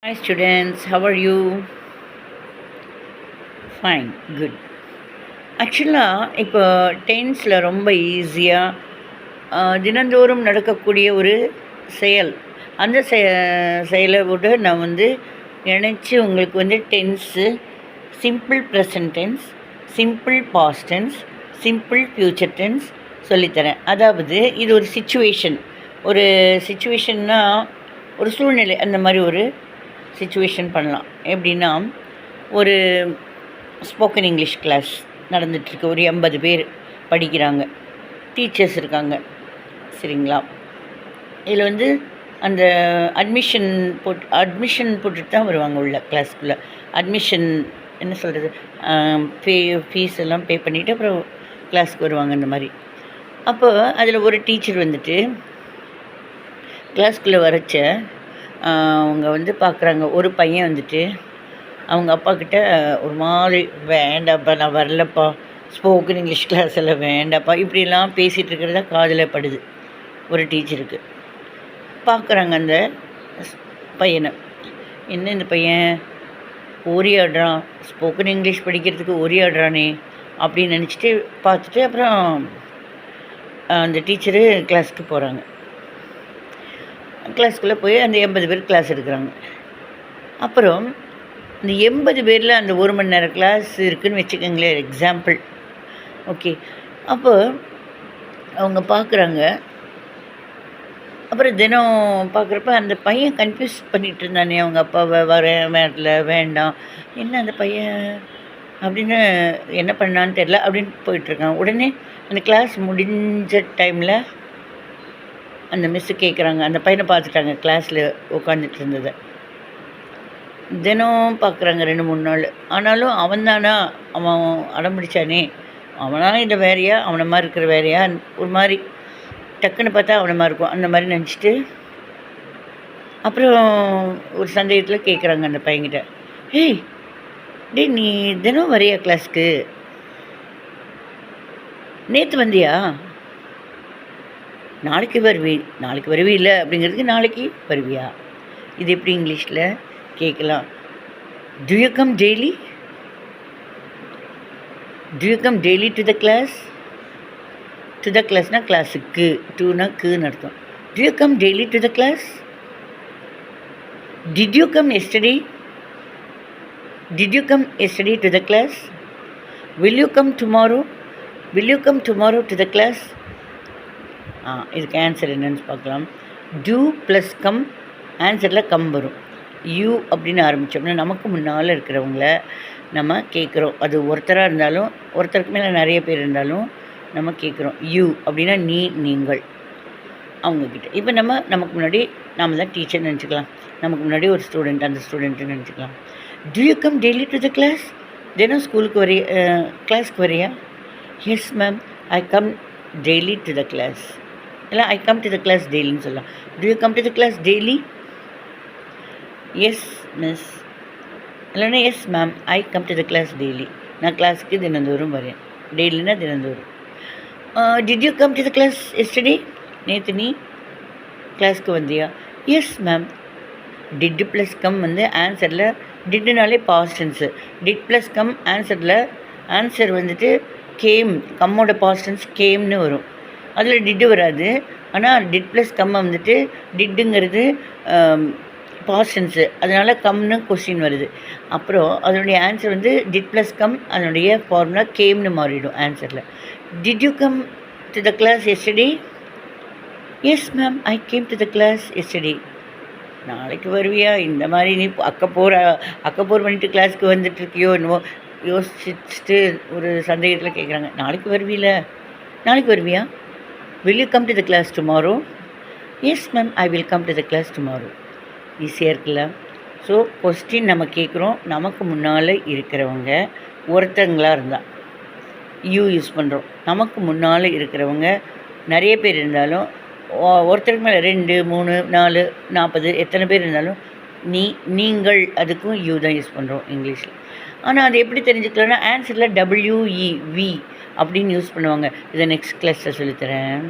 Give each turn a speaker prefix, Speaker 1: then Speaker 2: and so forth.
Speaker 1: Hi students, how are you? Fine, good. ஆக்சுவலாக இப்போ டென்ஸில் ரொம்ப ஈஸியாக தினந்தோறும் நடக்கக்கூடிய ஒரு செயல், அந்த செயலை விட நான் இணைச்சி உங்களுக்கு tense, simple present tense, simple past tense, simple future tense சொல்லித்தரேன். அதாவது இது ஒரு சுச்சுவேஷன்னா ஒரு சூழ்நிலை, அந்த மாதிரி ஒரு சிச்சுவேஷன் பண்ணலாம். எப்படின்னா, ஒரு ஸ்போக்கன் இங்கிலீஷ் கிளாஸ் நடந்துகிட்ருக்கு. ஒரு 80 பேர் படிக்கிறாங்க, டீச்சர்ஸ் இருக்காங்க, சரிங்களா? இதில் அந்த அட்மிஷன் போட்டுட்டு தான் வருவாங்க உள்ள கிளாஸ்க்குள்ளே. அட்மிஷன் என்ன சொல்கிறது, ஃபீஸ் எல்லாம் பே பண்ணிவிட்டு அப்புறம் கிளாஸ்க்கு வருவாங்க. அந்த மாதிரி அப்போ அதில் ஒரு டீச்சர் கிளாஸ்க்குள்ளே வரச்ச அவங்க பார்க்குறாங்க. ஒரு பையன் அவங்க அப்பாக்கிட்ட ஒரு மாதிரி, வேண்டாப்பா நான் வரலப்பா, ஸ்போக்கன் இங்கிலீஷ் கிளாஸ் எல்லாம் வேண்டாப்பா, இப்படிலாம் பேசிகிட்டு இருக்கிறதா காதில் படுது ஒரு டீச்சருக்கு. பார்க்குறாங்க அந்த பையனை, என்ன இந்த பையன் ஓரியாடுறான், ஸ்போக்கன் இங்கிலீஷ் படிக்கிறதுக்கு ஓரியாடுறானே அப்படின்னு நினச்சிட்டு பார்த்துட்டு அப்புறம் அந்த டீச்சரு கிளாஸ்க்கு போகிறாங்க. கிளாஸ்க்குள்ளே போய் அந்த 80 பேர் கிளாஸ் எடுக்கிறாங்க. அப்புறம் இந்த 80 பேரில் அந்த 1 மணி நேரம் கிளாஸ் இருக்குதுன்னு வச்சுக்கோங்களேன், எக்ஸாம்பிள். ஓகே, அப்போ அவங்க பார்க்குறாங்க. அப்புறம் தினம் பார்க்குறப்ப அந்த பையன் கன்ஃபியூஸ் பண்ணிகிட்டு இருந்தானே அவங்க அப்பாவை, வரல வேண்டாம், என்ன அந்த பையன் அப்படின்னு என்ன பண்ணான்னு தெரில அப்படின்னு போயிட்டுருக்காங்க. உடனே அந்த கிளாஸ் முடிஞ்ச டைமில் அந்த மிஸ்ஸு கேட்குறாங்க, அந்த பையனை பார்த்துட்டாங்க கிளாஸில் உட்காந்துட்டு இருந்ததை. தினம் பார்க்குறாங்க 2-3 நாள். ஆனாலும் அவன் அடம்பிடிச்சானே, அவனா இல்லை வேறையா, அவனை மாதிரி இருக்கிற வேறையா, ஒரு மாதிரி டக்குன்னு பார்த்தா அவனை மாதிரி இருக்கும், அந்த மாதிரி நினச்சிட்டு அப்புறம் ஒரு சந்தேகத்தில் கேட்குறாங்க அந்த பையன்கிட்ட, ஏய் நீ தினம் வரையா கிளாஸ்க்கு, நேற்று வந்தியா, நாளைக்கு வருவி இல்லை அப்படிங்கிறதுக்கு நாளைக்கு வருவியா, இது எப்படி இங்கிலீஷில் கேட்கலாம்? Do you come daily to the class? To the classனா கிளாஸுக்கு, டூனா க்குன்னு அர்த்தம். Do you come daily to the class? Did you come yesterday to the class? Will you come tomorrow to the class? இதுக்கு ஆன்சர் என்னன்னு பார்க்கலாம். do plus come, ஆன்சரில் come வரும். You அப்படின்னு ஆரம்பித்தோம்னா நமக்கு முன்னால் இருக்கிறவங்கள நம்ம கேட்குறோம். அது ஒருத்தராக இருந்தாலும், ஒருத்தருக்கு மேலே நிறைய பேர் இருந்தாலும் நம்ம கேட்குறோம். யூ அப்படின்னா நீங்கள், அவங்கக்கிட்ட. இப்போ நமக்கு முன்னாடி நாம் தான் டீச்சர் நினச்சிக்கலாம், நமக்கு முன்னாடி ஒரு ஸ்டூடெண்ட், அந்த ஸ்டூடெண்ட்டுன்னு நினச்சிக்கலாம். do you come daily to the class? தினம் கிளாஸ்க்கு வரையா? Yes ma'am, I come daily to the class. இல்லை I come to the class டெய்லின்னு சொல்லலாம். do you come to the class daily? Yes miss, இல்லைன்னா yes ma'am, I come to the class daily. நான் கிளாஸுக்கு தினந்தோறும் வரேன். டெய்லினா தினந்தோறும். Did you come to the class yesterday? நேற்று நீ கிளாஸ்க்கு வந்தியா? Yes ma'am. Did plus come ஆன்சரில், டிட்டுனாலே past tense, did plus come answer came, கம்மோட past tense கேம்னு வரும். அதில் டிட்டு வராது. ஆனால் டிட் ப்ளஸ் கம் டிட்டுங்கிறது பாஸ்ட் டென்ஸு, அதனால் கம்னு கொஸ்டின் வருது. அப்புறம் அதனுடைய ஆன்சர் டிட் ப்ளஸ் கம், அதனுடைய ஃபார்முலா கேம்னு மாறிடும் ஆன்சரில். Did you come to the class yesterday? Yes ma'am, I came to the class yesterday. நாளைக்கு வருவியா? இந்த மாதிரி நீ அக்கப்போர் பண்ணிட்டு கிளாஸ்க்கு வந்துட்டுருக்கியோ என்னவோ யோசிச்சுட்டு ஒரு சந்தேகத்தில் கேட்குறாங்க. நாளைக்கு வருவியா? Will you come to the class tomorrow? Yes ma'am, I will come to the class tomorrow. ஈஸியாக இருக்குல்ல? ஸோ கொஸ்டின் நம்ம கேட்குறோம், நமக்கு முன்னால் இருக்கிறவங்க ஒருத்தங்களாக இருந்தால் யூஸ் பண்ணுறோம். நமக்கு முன்னால் இருக்கிறவங்க நிறைய பேர் இருந்தாலும், ஒருத்தருக்கு மேலே 2, 3, 4, 40 எத்தனை பேர் இருந்தாலும் நீங்கள் அதுக்கும் யூ தான் யூஸ் பண்ணுறோம் இங்கிலீஷில். ஆனால் அது எப்படி தெரிஞ்சுக்கலாம்னா, ஆன்சரில் WEV அப்படின்னு யூஸ் பண்ணுவாங்க. இதை நெக்ஸ்ட் கிளாஸில் சொல்லித்தரேன்.